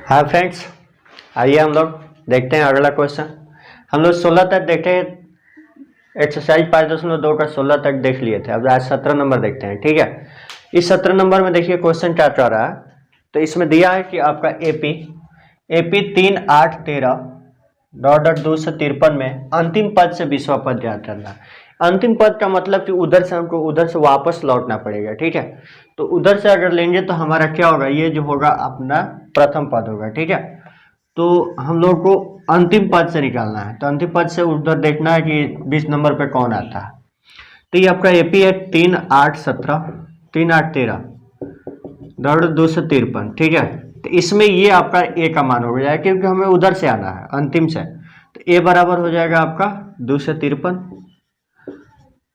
हाँ फ्रेंड्स, आइए हम लोग देखते हैं अगला क्वेश्चन। हम लोग 16 तक देखे, एक्सरसाइज 5.2 का 16 तक देख लिए थे। अब आज 17 नंबर देखते हैं। ठीक है, इस 17 नंबर में देखिए क्वेश्चन क्या कह रहा है। तो इसमें दिया है कि आपका एपी 3, 8, 13 डॉट 253 में अंतिम पद से 20वां पद ज्ञात करना है। अंतिम पद का मतलब कि उधर से हमको उधर से वापस लौटना पड़ेगा। ठीक है, तो उधर से अगर लेंगे तो हमारा क्या होगा, ये जो होगा अपना प्रथम पद होगा। ठीक है, तो हम लोग को अंतिम पद से निकालना है। तो अंतिम पद से उधर देखना है कि 20 नंबर पे कौन आता है। तो ये आपका एपी है 3, 8, 17 3, 8, 13 दौड़ 253। ठीक है, तो इसमें ये आपका ए का मान हो जाएगा क्योंकि हमें उधर से आना है अंतिम से। तो ए बराबर हो जाएगा आपका 253।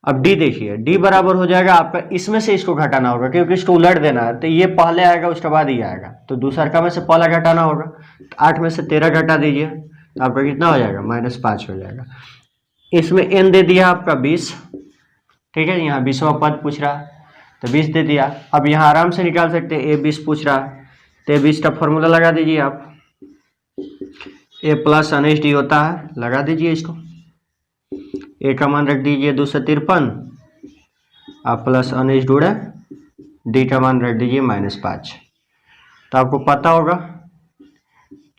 अब डी देखिए, डी बराबर हो जाएगा आपका, इसमें से इसको घटाना होगा क्योंकि इसको उलट देना है। तो ये पहले आएगा उसके बाद ये आएगा, तो दूसरा में से पहला घटाना होगा। तो 8 में से 13 घटा दीजिए तो आपका कितना हो जाएगा, -5 हो जाएगा। इसमें एन दे दिया आपका 20। ठीक है, यहाँ 20वां पद पूछ रहा है तो 20 दे दिया। अब यहाँ आराम से निकाल सकते हैं, ए 20 पूछ रहा है तो ए 20 का फॉर्मूला लगा दीजिए आप। ए प्लस अनेश डी होता है, लगा दीजिए इसको। ए का मान रख दीजिए 253 आप प्लस अनेश जोड़े डी का मान रख दीजिए -5। तो आपको पता होगा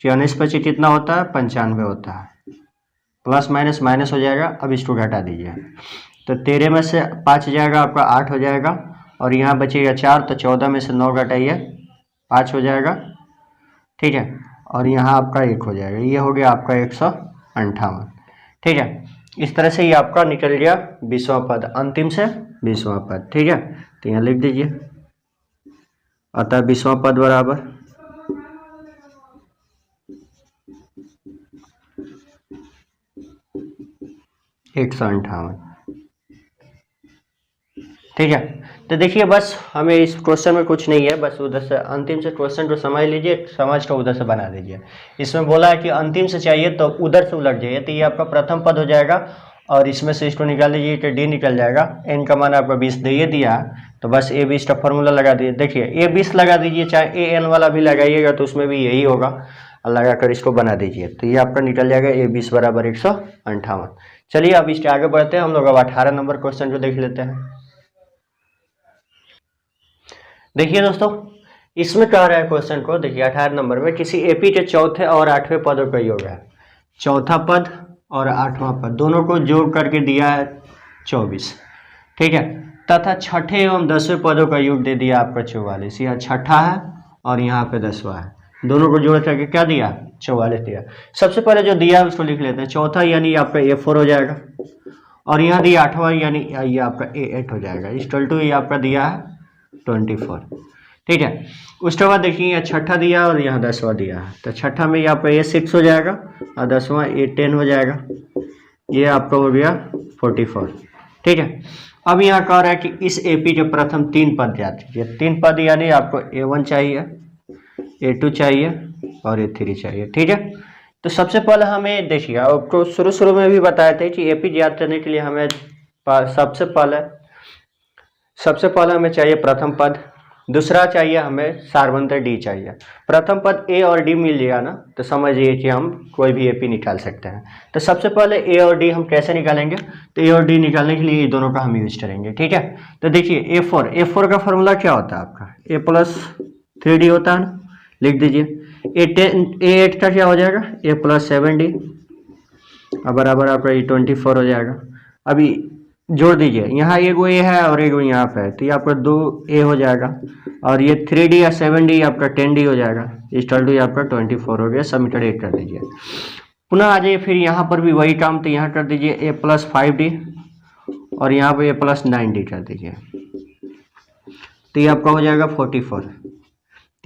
कि अनेश पची कितना होता है, 95 होता है। प्लस माइनस माइनस हो जाएगा। अब इसको घटा दीजिए तो 13 में से 5 जाएगा आपका 8 हो जाएगा, और यहाँ बचेगा 4 तो 14 में से 9 घटाइए 5 हो जाएगा। ठीक है, और यहाँ आपका 1 हो जाएगा। ये हो गया आपका 158। ठीक है, इस तरह से ये आपका निकल गया 20वां पद, अंतिम से 20वां पद। ठीक है, तो यहाँ लिख दीजिए, अतः 20वां पद बराबर 158। ठीक है, तो देखिए बस हमें इस क्वेश्चन में कुछ नहीं है, बस उधर से अंतिम से क्वेश्चन को समझ लीजिए, समझ कर उधर से बना दीजिए। इसमें बोला है कि अंतिम से चाहिए तो उधर से उलट जाइए, तो ये आपका प्रथम पद हो जाएगा, और इसमें से इसको निकाल लीजिए तो डी निकल जाएगा। एन का मान आपका 20 दे दिया, तो बस ए 20 का फॉर्मूला लगा दीजिए। देखिए ए 20 लगा दीजिए, चाहे ए एन वाला भी लगाइएगा तो उसमें भी यही होगा, लगा कर इसको बना दीजिए। तो ये आपका निकल जाएगा ए 20 बराबर 158। चलिए अब इसके आगे बढ़ते हैं, हम लोग अब 18 नंबर क्वेश्चन को देख लेते हैं। देखिए दोस्तों, इसमें कह रहा है क्वेश्चन को, देखिए 18 नंबर में किसी एपी के चौथे और 8वें पदों का योग है। चौथा पद और 8वां पद दोनों को जोड़ करके दिया है 24। ठीक है, तथा छठे एवं 10वें पदों का योग दे दिया आपका 44। यह छठा है और यहाँ पे 10वां है, दोनों को जोड़ करके क्या दिया, 44 दिया। सबसे पहले जो दिया है उसको लिख लेते हैं। चौथा यानी आपका A4 हो जाएगा, और यहाँ दिया 8वां यानी ये आपका A8 हो जाएगा। इस टू ये आपका दिया है 24। ठीक है, उसके बाद देखिए यहाँ छठा दिया और यहाँ 10वां दिया है, तो छठा में ये आपका A6 हो जाएगा और 10वां A10 हो जाएगा। ये आपका हो गया 44। ठीक है, अब यहाँ कह रहा है कि इस एपी के प्रथम 3 पद ज्ञात कीजिए। 3 पद यानी आपको A1 चाहिए, A2 चाहिए और A3 चाहिए। ठीक है, तो सबसे पहले हमें देखिए, आपको शुरू में भी बताए थे कि एपी ज्ञात करने के लिए हमें सबसे पहले हमें चाहिए प्रथम पद, दूसरा चाहिए हमें सार्वंतर डी चाहिए। प्रथम पद ए और डी मिल जाएगा ना, तो समझिए कि हम कोई भी एपी निकाल सकते हैं। तो सबसे पहले ए और डी हम कैसे निकालेंगे, तो ए और डी निकालने के लिए ये दोनों का हम यूज करेंगे। ठीक है, तो देखिए A4 का फॉर्मूला क्या होता है आपका, A प्लस 3D होता है ना, लिख दीजिए। A8 का क्या हो जाएगा, A प्लस 7D बराबर आपका ये 24 हो जाएगा। अभी जोड़ दीजिए, यहाँ एगो ए है और एगो यहाँ पे है, तो ये आपका 2A हो जाएगा, और ये 3D या 7D आपका 10D हो जाएगा। इस टू आपका 24 हो गया। सबमिटेड 8 कर दीजिए। पुनः आ जाइए, फिर यहाँ पर भी वही काम, तो यहाँ कर दीजिए A प्लस 5D और यहाँ पे A प्लस 9D कर दीजिए, तो ये आपका हो जाएगा 44।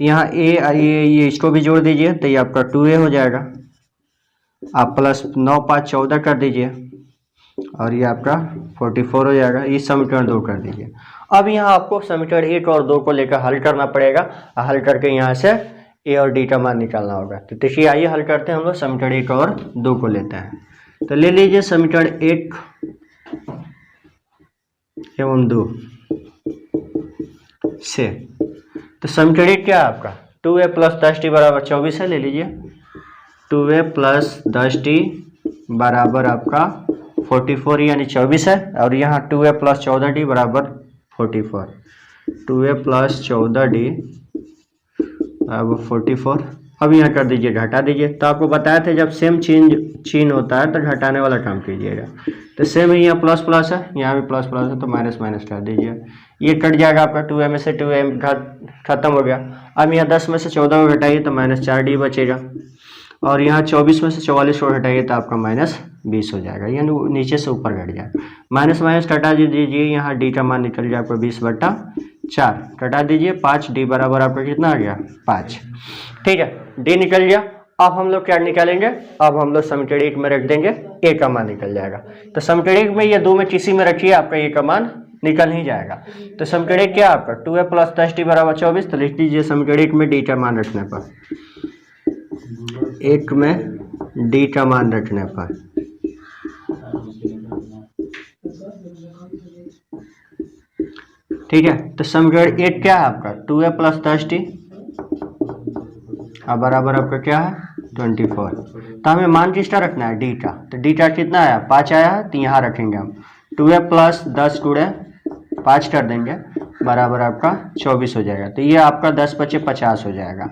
तो यहाँ ये इसको भी जोड़ दीजिए, तो ये आपका 2A हो जाएगा। आप प्लस 9, 5, 14 कर दीजिए, और ये आपका 44 हो जाएगा। इस समीकरण 2 कर दीजिए। अब यहाँ आपको समीकरण 1 और 2 को लेकर हल करना पड़ेगा, हल करके यहाँ से ए और डी का मान निकालना होगा। तो देखिए आइए हल करते हैं हम लोग। समीकरण 1 और 2 को लेते हैं, तो ले लीजिए समीकरण 1 एवं 2 से। तो समीकरण 1 क्या है आपका, 2a प्लस 10t बराबर 24 है, ले लीजिए 2a प्लस 10t बराबर आपका 44 यानी 24 है, और यहाँ 2a प्लस 14d बराबर 44, 2a प्लस 14d बराबर 44। अब यहाँ कर दीजिए, घटा दीजिए। तो आपको बताया था जब सेम चिन्ह होता है तो घटाने वाला काम कीजिएगा। तो सेम ही यहाँ प्लस प्लस है, यहाँ भी प्लस प्लस है, तो माइनस माइनस कर दीजिए। ये कट जाएगा आपका 2a में से 2a खत्म हो गया। अब यहाँ 10 में से 14 को घटाइए तो -4d बचेगा, और यहाँ 24 में से 44 को घटाइए तो आपका -20 हो जाएगा, यानी नीचे से ऊपर घट जाएगा। माइनस माइनस कटा दीजिए, यहाँ d का मान निकल जाए आपका 20/4, कटा दीजिए 5d बराबर आपका कितना आ गया 5। ठीक है, d निकल गया। अब हम लोग क्या निकालेंगे, अब हम लोग समीकरण में रख देंगे, a का मान निकल जाएगा। तो समीकरण में ये 2 में किसी में रखिए, आपका a का मान निकल ही जाएगा। तो समीकरण क्या आपका 2a प्लस 10t बराबर 24, तो लिख लीजिए समीकरण में d का मान रखने पर, एक में d का मान रखने पर ठीक है। तो समीकरण 1 क्या है आपका 2a प्लस 10t बराबर आपका क्या है 24। तो हमें मान किसका रखना है, d का। तो d का कितना आया 5 आया है, तो यहाँ रखेंगे हम 2a प्लस 10 गुणे 5 कर देंगे बराबर आपका 24 हो जाएगा। तो ये आपका 10 बचे 50 हो जाएगा,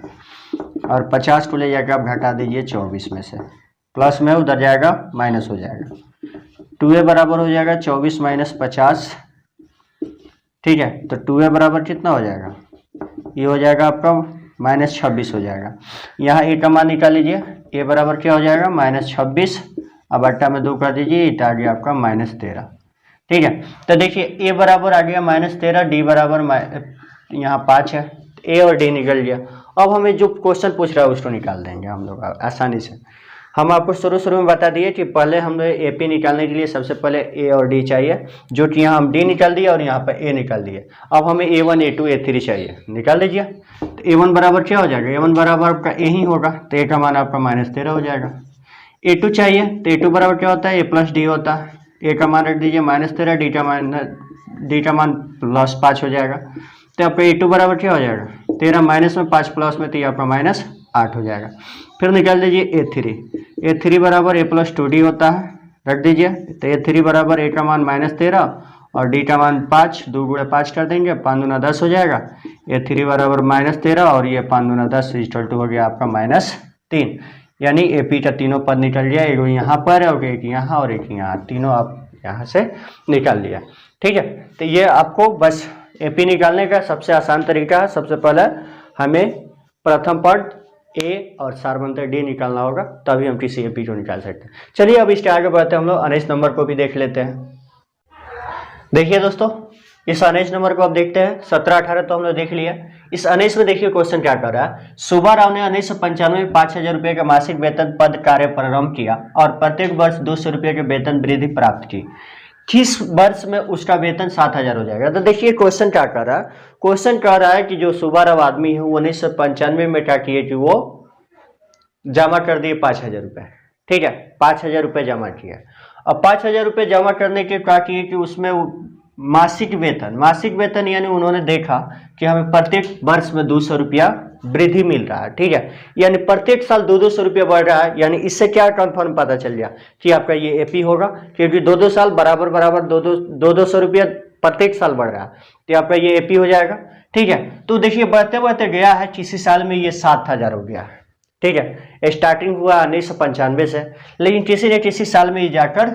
और 50 को ले जाकर आप घटा दीजिए 24 में से, प्लस में उधर जाएगा माइनस हो जाएगा। 2a बराबर हो जाएगा 24 माइनस 50। ठीक है, तो 2a बराबर कितना हो जाएगा, ये हो जाएगा आपका -26 हो जाएगा। यहाँ a का मान निकाल लीजिए, a बराबर क्या हो जाएगा -26, अब 8 में 2 कर दीजिए, ये आ गया आपका -13। ठीक है, तो देखिए a बराबर आ गया -13, d बराबर यहाँ 5 है, a और d निकल गया। अब हमें जो क्वेश्चन पूछ रहा है उसको निकाल देंगे हम लोग आसानी से। हम आपको शुरू में बता दिए कि पहले हम लोग AP निकालने के लिए सबसे पहले A और D चाहिए, जो कि यहाँ हम D निकाल दिए और यहाँ पर A निकाल दिए। अब हमें A1 A2 A3 चाहिए, निकाल लीजिए। तो A1 बराबर क्या हो जाएगा, A1 बराबर आपका A ही होगा, तो A का मान आपका -13 हो जाएगा। A2 चाहिए, तो A2 बराबर क्या होता है, A प्लस D होता है। A का मान रख दीजिए -13, D का मान +5 हो जाएगा। तो आपका A2 बराबर क्या हो जाएगा 13 माइनस में 5 प्लस में, तो ये आपका -8 हो जाएगा। फिर निकाल दीजिए A3 बराबर A प्लस 2D होता है, रख दीजिए। तो A3 बराबर A का मान -13 और D का मान 5, 2 गुणे 5 कर देंगे, 5 दूना 10 हो जाएगा। A3 बराबर -13 और ये 5 दूना 10 इक्वल टू हो गया आपका -3, यानी AP का तीनों पद निकल गया, एक यहाँ पर और एक यहाँ और एक यहाँ, तीनों आप यहाँ से निकाल लिया। ठीक है, तो ये आपको बस AP निकालने का सबसे आसान तरीका है। सबसे पहले हमें प्रथम पद A और सार्वंतर D निकालना होगा, तभी हम किसी AP को निकाल सकते हैं। चलिए अब इसके आगे बढ़ते हैं, हम लोग अनेज नंबर को भी देख लेते हैं। देखिए दोस्तों, इस अनेज नंबर को आप देखते हैं 17-18 तो हम लोग देख लिया। इस अनेज में देखिए क्वेश्चन क्या कर रहा है। सुब्बा राव ने 1995 में 5000 रुपये का मासिक वेतन पद कार्य प्रारंभ किया और प्रत्येक वर्ष 200 रुपये के वेतन वृद्धि प्राप्त की। किस वर्ष में उसका वेतन 7000 हो जाएगा। तो देखिए क्वेश्चन क्या कर रहा है, क्वेश्चन कह रहा है कि जो सुब्बा राव आदमी है वो 1995 में क्या किए कि वो जमा कर दिए 5000 रुपये। ठीक है, 5000 रुपये जमा किया। अब 5000 रुपये जमा करने के क्या किए कि उसमें मासिक वेतन यानी उन्होंने देखा कि हमें प्रत्येक वर्ष में 200 रुपया वृद्धि मिल रहा है। ठीक है, यानी प्रत्येक साल 200 रुपया बढ़ रहा है, यानी इससे क्या कंफर्म पता चल गया कि आपका ये एपी होगा, क्योंकि 2-2 साल बराबर 200 रुपया प्रत्येक साल बढ़ रहा है, तो आपका ये एपी हो जाएगा। ठीक है, तो देखिए बढ़ते बढ़ते गया है, किसी साल में ये 7000 हो गया। ठीक है, स्टार्टिंग हुआ 1995 से, लेकिन किसी न किसी साल में ये जाकर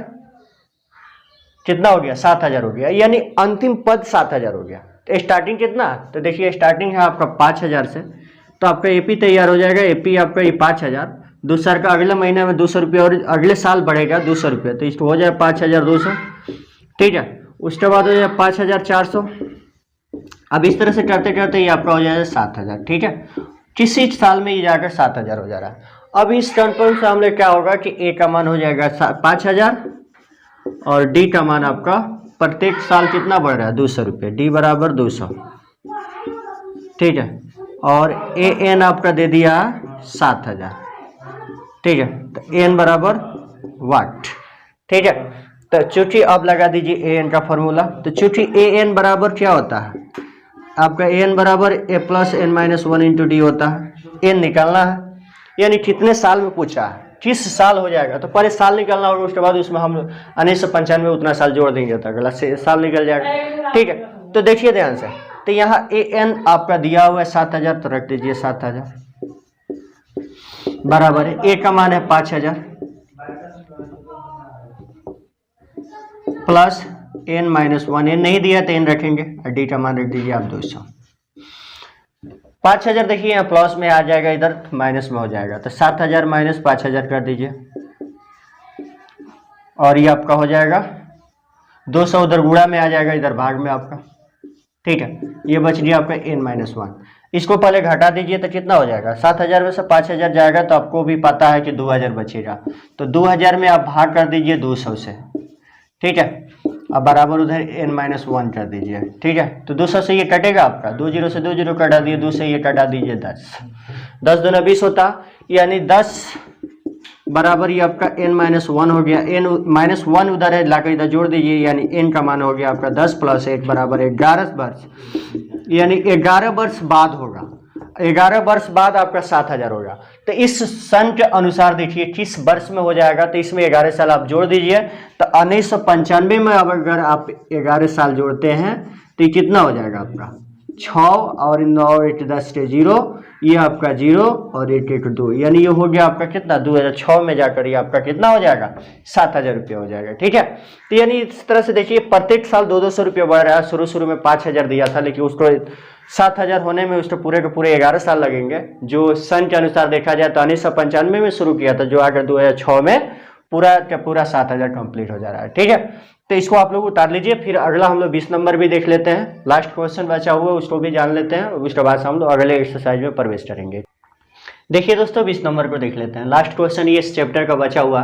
कितना हो गया 7000 हो गया, यानी अंतिम पद 7000 हो गया। तो स्टार्टिंग कितना, तो देखिए स्टार्टिंग है आपका 5000 से, तो आपका एपी तैयार हो जाएगा। एपी आपका ये 5000, दूसरा का अगले महीने में 200 रुपये और अगले साल बढ़ेगा 200 रुपये, तो इसको हो जाए 5200। ठीक है, उसके बाद हो जाए 5400। अब इस तरह से करते करते ये आपका हो जाएगा 7000। ठीक है, किसी साल में ये जाकर 7000 हो जा रहा है। अब इस कंफर्म से हम लोग क्या होगा कि ए का मान हो जाएगा 5000 और डी का मान आपका प्रत्येक साल कितना बढ़ रहा है 200 रुपये, डी बराबर 200। ठीक है, और ए एन आपका दे दिया 7000। ठीक है, तो एन बराबर वाट। ठीक है, तो चूंकि अब लगा दीजिए ए एन का फॉर्मूला, तो चूंकि ए एन बराबर क्या होता है आपका एन बराबर a plus N minus one into D होता है। एन निकालना है, यानी कितने साल में पूछा है, किस साल हो जाएगा, तो पहले साल निकालना होगा, उसके बाद उसमें हम 1995 उतना साल जोड़ देंगे तो अगला साल निकल जाएगा। ठीक है, तो देखिए ध्यान से, तो यहाँ ए एन आपका दिया हुआ है 7000, तो रख दीजिए 7000 बराबर है, ए का मान है 5000 plus N minus one, N नहीं दिया तो एन रखेंगे, और डी का मान रख दीजिए आप 200। 5000 देखिए यहाँ प्लस में आ जाएगा, इधर माइनस में हो जाएगा, तो 7000 माइनस 5000 कर दीजिए, और ये आपका हो जाएगा 200, उधर गुणा में आ जाएगा, इधर भाग में आपका। ठीक है, ये बच गया आपका एन माइनस वन। इसको पहले घटा दीजिए तो कितना हो जाएगा, 7000 में से 5000 जाएगा, तो आपको भी पता है कि 2000 बचेगा, तो 2000 में आप भाग कर दीजिए 200 से। ठीक है, अब बराबर उधर एन माइनस वन कर दीजिए। ठीक है, तो 200 से ये कटेगा आपका, 20 से 20 कटा दिए, 2 से ये कटा दीजिए 10, 10 दूना 20 होता, यानी 10 बराबर ये आपका एन माइनस वन हो गया, एन माइनस वन उधर है, लाकर इधर जोड़ दीजिए, यानी एन का मान हो गया आपका 10 प्लस 1 बराबर 11 वर्ष, यानी 11 वर्ष बाद होगा, 11 वर्ष बाद आपका 7000 होगा। तो इस सन के अनुसार देखिए किस वर्ष में हो जाएगा, तो इसमें 11 साल आप जोड़ दीजिए, तो 1995 में अब अगर आप 11 साल जोड़ते हैं तो ये कितना हो जाएगा आपका 6 और 9 8 10 के 0, ये आपका 0 और 1 1 2, यानी ये हो गया आपका कितना 2006 में जाकर ये आपका कितना हो जाएगा 7000 रुपये हो जाएगा। ठीक है, तो यानी इस तरह से देखिए प्रत्येक साल 200 रुपये बढ़ रहा है। शुरू में 5000 दिया था, लेकिन उसको 7000 होने में उसको पूरे के पूरे 11 साल लगेंगे। जो सन के अनुसार देखा जाए तो 1995 में शुरू किया था, जो आकर 2006 में पूरा का पूरा 7000 कंप्लीट हो जा रहा है। ठीक है, तो इसको आप लोग उतार लीजिए। फिर अगला हम लोग 20 नंबर भी देख लेते हैं, लास्ट क्वेश्चन बचा हुआ है उसको भी जान लेते हैं, उसके बाद हम लोग अगले एक्सरसाइज में प्रवेश करेंगे। देखिए दोस्तों 20 नंबर को देख लेते हैं, लास्ट क्वेश्चन ये इस चैप्टर का बचा हुआ।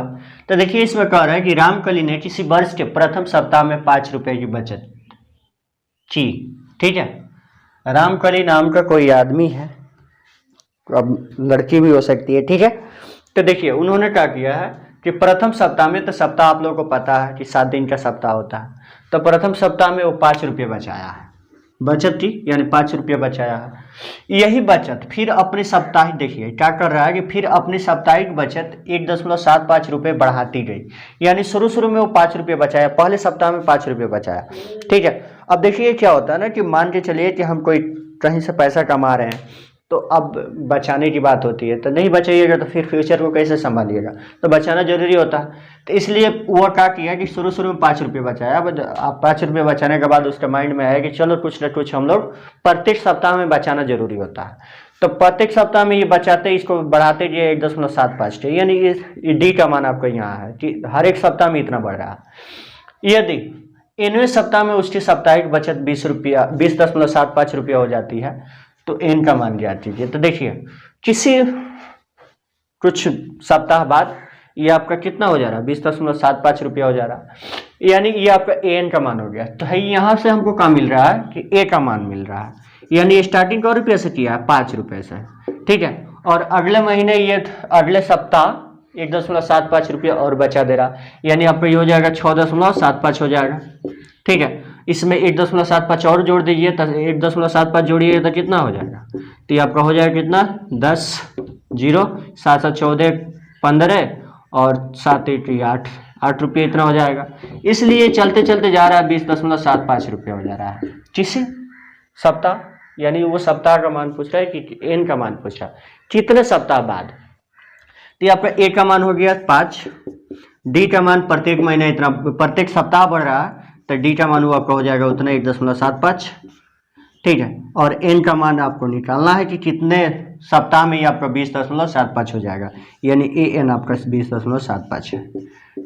तो देखिए इसमें कह रहा है कि रामकली ने किसी वर्ष के प्रथम सप्ताह में 5 रुपए की बचत की। ठीक है, रामकली नाम का कोई आदमी है, अब लड़की भी हो सकती है। ठीक है, तो देखिए उन्होंने क्या किया है कि प्रथम सप्ताह में, तो सप्ताह आप लोगों को पता है कि 7 दिन का सप्ताह होता है, तो प्रथम सप्ताह में वो 5 रुपये बचाया है, बचत की, यानी 5 रुपये बचाया है। यही बचत फिर अपनी साप्ताहिक, देखिए क्या कर रहा है कि फिर अपनी साप्ताहिक बचत 1.75 रुपये बढ़ाती गई, यानी शुरू में वो 5 रुपये बचाया, पहले सप्ताह में 5 रुपये बचाया। ठीक है, अब देखिए क्या होता है ना कि मान के चलिए कि हम कोई कहीं से पैसा कमा रहे हैं, तो अब बचाने की बात होती है, तो नहीं बचाइएगा तो फिर फ्यूचर को कैसे संभालिएगा, तो बचाना जरूरी होता है। तो इसलिए वो क्या किया कि शुरू में 5 रुपये बचाया। अब आप 5 रुपये बचाने के बाद उसके माइंड में आया कि चलो कुछ ना कुछ हम लोग प्रत्येक सप्ताह में बचाना जरूरी होता है, तो प्रत्येक सप्ताह में ये बचाते इसको बढ़ाते गए 1.75 के, यानी डी का मान आपका यहाँ है कि हर एक सप्ताह में इतना बढ़ रहा है। यदि 9वें सप्ताह में उसकी साप्ताहिक बचत 20.75 रुपया हो जाती है, तो एन का मान ज्ञात कीजिए। तो देखिए किसी कुछ सप्ताह बाद ये आपका कितना हो जा रहा है 20.75 रुपया हो जा रहा है, यानी ये आपका एन का मान हो गया। तो है यहाँ से हमको क्या मिल रहा है कि ए का मान मिल रहा है, यानी स्टार्टिंग का रुपये से किया है 5 रुपये से। ठीक है, और अगले महीने ये अगले सप्ताह 1.75 रुपया और बचा दे रहा, यानी आपका ये हो जाएगा 6.75 हो जाएगा। ठीक है, इसमें 1.75 और जोड़ दीजिए, तो 1.75 जोड़िए तो कितना हो जाएगा, तो ये आपका हो जाएगा कितना 10 0 7 7 14 15 और 7 8 8 रुपये इतना हो जाएगा। इसलिए चलते चलते जा रहा है 20.75 रुपया हो जा रहा है किसी सप्ताह, यानी वो सप्ताह का मान पूछ रहा है कि एन का मान पूछ रहा है कितने सप्ताह बाद। तो आपका ए का मान हो गया 5, डी का मान प्रत्येक महीने इतना, प्रत्येक सप्ताह बढ़ रहा है, तो डी का मान वो आपका हो जाएगा उतना 1.75। ठीक है, और एन का मान आपको निकालना है कि कितने सप्ताह में ये आपका 20.75 हो जाएगा, यानी ए एन आपका 20.75 है।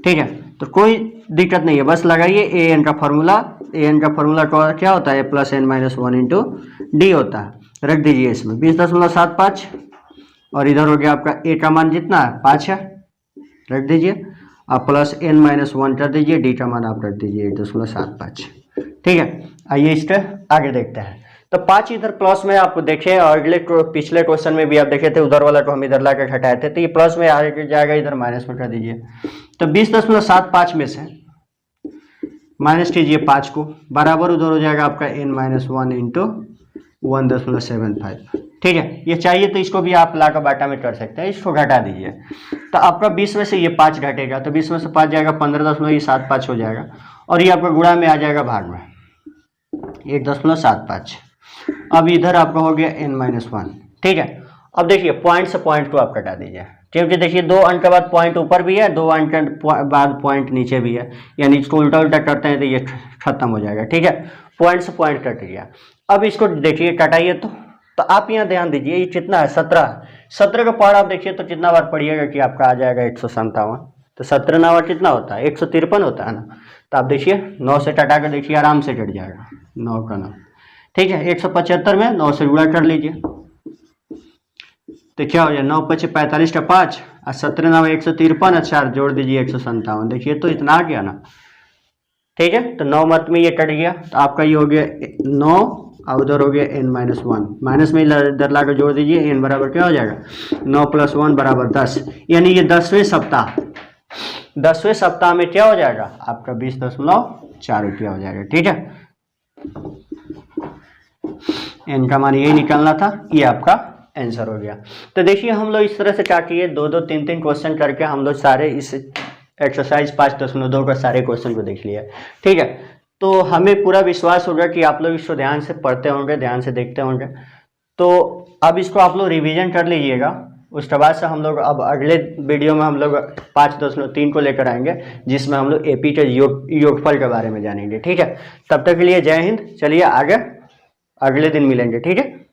ठीक है, तो कोई दिक्कत नहीं है, बस लगाइए ए एन का फॉर्मूला। ए एन का फॉर्मूला क्या होता है, plus N minus 1 into D होता है, रख दीजिए इसमें 20.75, और इधर हो गया आपका ए का मान जितना है 5 है, रख दीजिए, आप प्लस एन माइनस 1 कर दीजिए, डी का मान आप रख दीजिए 1.75। ठीक है, आइए इसके आगे देखते हैं। तो 5 इधर प्लस में आपको देखे, और अगले पिछले क्वेश्चन में भी आप देखे थे, उधर वाला को हम इधर लाकर घटाए थे, तो ये प्लस में आगे जाएगा, इधर माइनस में कर दीजिए। तो 20.75 में से माइनस कीजिए 5 को, बराबर उधर हो जाएगा आपका एन माइनस 1 इंटू 1.75। ठीक है, ये चाहिए तो इसको भी आप लाकर बाटा में कर सकते हैं, इसको घटा दीजिए। तो आपका 20 में से ये 5 घटेगा, तो 20 में से 5 जाएगा 15.75 हो जाएगा, और ये आपका गुणा में आ जाएगा भाग में 1.75। अब इधर आपका हो गया n-1। ठीक है, अब देखिए पॉइंट से पॉइंट को आप कटा दीजिए, क्योंकि देखिए 2 अंक के बाद पॉइंट ऊपर भी है, 2 अंक के बाद पॉइंट नीचे भी है, यानी इसको उल्टा उल्टा करते हैं तो ये खत्म हो जाएगा। ठीक है, पॉइंट से पॉइंट कट गया। अब इसको देखिए कटाइए तो आप यहाँ ध्यान दीजिए, ये कितना है 17 का पार्ट आप देखिए तो कितना बार पढ़िएगा कि आपका आ जाएगा 157। तो 17 9 कितना होता है 153 होता है ना। तो आप देखिए 9 से कटा कर देखिए आराम से कट जाएगा 9 का 9। ठीक है, 175 में 9 से गुणा कर लीजिए तो क्या हो जाए 9 5 45 का 5 और 17 9 153 और 4 जोड़ दीजिए 157। देखिए तो इतना आ गया ना। ठीक है, तो 9 मत में ये कट गया तो आपका ये हो गया 9 और उधर हो गया n-1, माइनस में इधर लाकर जोड़ दीजिए, n बराबर क्या हो जाएगा 9 + 1 = 10, यानी ये 10वें सप्ताह में क्या हो जाएगा आपका 20.4 रुपया हो जाएगा। ठीक है, n का मान यही निकालना था, ये आपका आंसर हो गया। तो देखिए हम लोग इस तरह से क्या किए 2-2 3-3 क्वेश्चन करके हम लोग सारे इस एक्सरसाइज 5.2 का सारे क्वेश्चन को देख लिया। ठीक है, तो हमें पूरा विश्वास होगा कि आप लोग इसको ध्यान से पढ़ते होंगे, ध्यान से देखते होंगे। तो अब इसको आप लोग रिवीजन कर लीजिएगा, उसके बाद से हम लोग अब अगले वीडियो में हम लोग 5.3 को लेकर आएंगे, जिसमें हम लोग एपी के योगफल के बारे में जानेंगे। ठीक है, तब तक के लिए जय हिंद। चलिए आगे अगले दिन मिलेंगे। ठीक है।